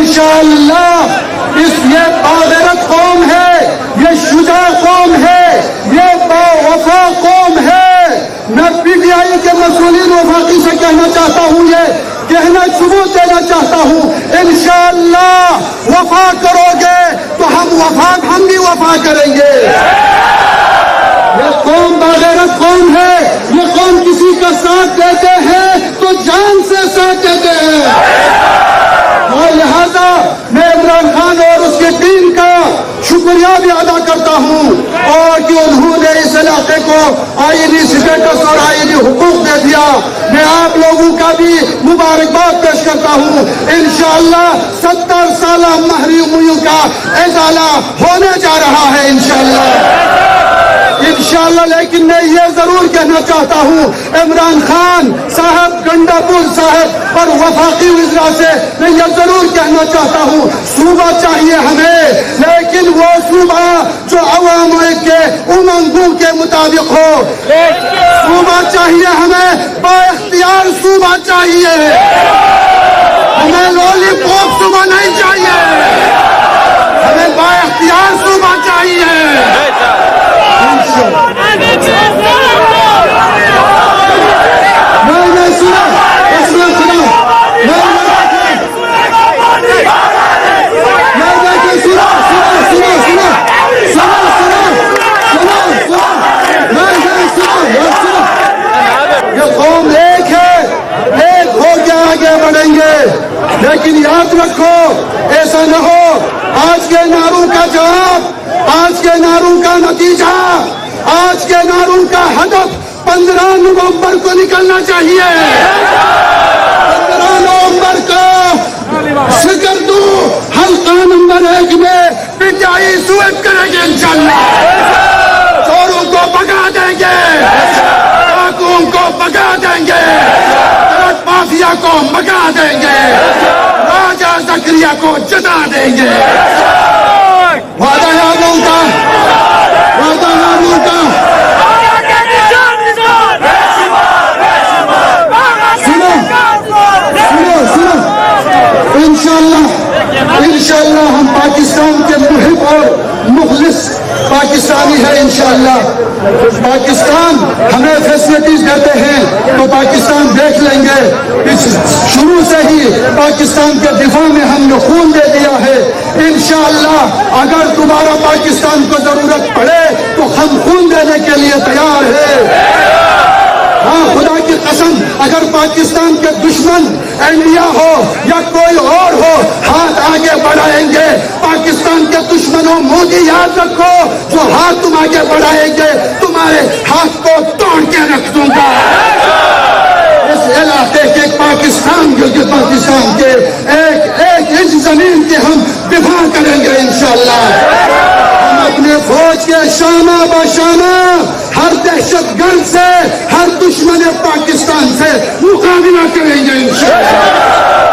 انشاءاللہ یہ باغیرت قوم ہے، یہ شجاع قوم ہے، یہ باوفا قوم ہے۔ میں پی ٹی آئی کے مسئولین وفاقی سے کہنا چاہتا ہوں، یہ کہنا ثبوت دینا چاہتا ہوں، انشاءاللہ وفا کرو گے تو ہم بھی وفا کریں گے۔ یہ قوم باغیرت قوم ہے، یہ قوم کسی کا ساتھ دیتے ہیں تو جان سے ساتھ دیتے ہیں، اور لہذا میں عمران خان اور اس کی ٹیم کا شکریہ بھی ادا کرتا ہوں، اور کہ انہوں نے اس علاقے کو آئینی اسٹیٹس اور آئینی حقوق دے دیا۔ میں آپ لوگوں کا بھی مبارکباد پیش کرتا ہوں۔ انشاءاللہ 70 سالہ محرومیوں کا ازالہ ہونے جا رہا ہے انشاءاللہ۔ لیکن میں یہ ضرور کہنا چاہتا ہوں، عمران خان صاحب، گنڈاپور صاحب اور وفاقی وزراء سے میں یہ ضرور کہنا چاہتا ہوں، صوبہ چاہیے ہمیں، لیکن وہ صوبہ جو عوام کے امنگوں کے مطابق ہو۔ صوبہ چاہیے ہمیں، با اختیار صوبہ چاہیے، ہمیں لولی پاپ صوبہ نہیں چاہیے، ہمیں با اختیار صوبہ چاہیے۔ لیکن یاد رکھو، ایسا نہ ہو آج کے نعروں کا جواب، آج کے نعروں کا نتیجہ، آج کے نعروں کا ہدف 15 نومبر کو نکلنا چاہیے۔ 15 نومبر کو سکردو حلقہ نمبر 1 میں پی ٹی آئی سویپ کرے گی انشاءاللہ، چوروں کو بھگا دیں گے، ڈاکوؤں کو بھگا دیں گے، ڈرگ مافیا کو بھگا دیں گے، راجہ زکریا کو جتا دیں گے۔ وعدہ ہے آپ لوگوں کا، وعدہ ہے آپ لوگوں کا۔ سنو انشاءاللہ ہم پاکستان کے محب اور مخلص پاکستانی ہے انشاءاللہ۔ پاکستان ہمیں فیسلٹیز دیتے ہیں تو پاکستان دیکھ لیں گے۔ شروع سے ہی پاکستان کے دفاع میں ہم نے خون دے دیا ہے۔ انشاءاللہ اگر دوبارہ پاکستان کو ضرورت پڑے تو ہم خون دینے کے لیے تیار ہیں۔ ہاں، خدا کی قسم، اگر پاکستان کے دشمن انڈیا ہو یا کوئی اور ہو، ہاتھ آگے بڑھائیں گے۔ پاکستان کے دشمنوں، مودی یاد رکھو، جو ہاتھ تم آگے بڑھائیں گے تمہارے ہاتھ کو توڑ کے رکھ دوں گا۔ اس علاقے کے پاکستان کے ایک انچ زمین کے ہم دفاع کریں گے انشاءاللہ۔ ہم اپنے فوج کے شانہ بشانہ ہر دہشت گرد سے، ہر دشمن پاکستان سے مقابلہ کریں گے انشاءاللہ۔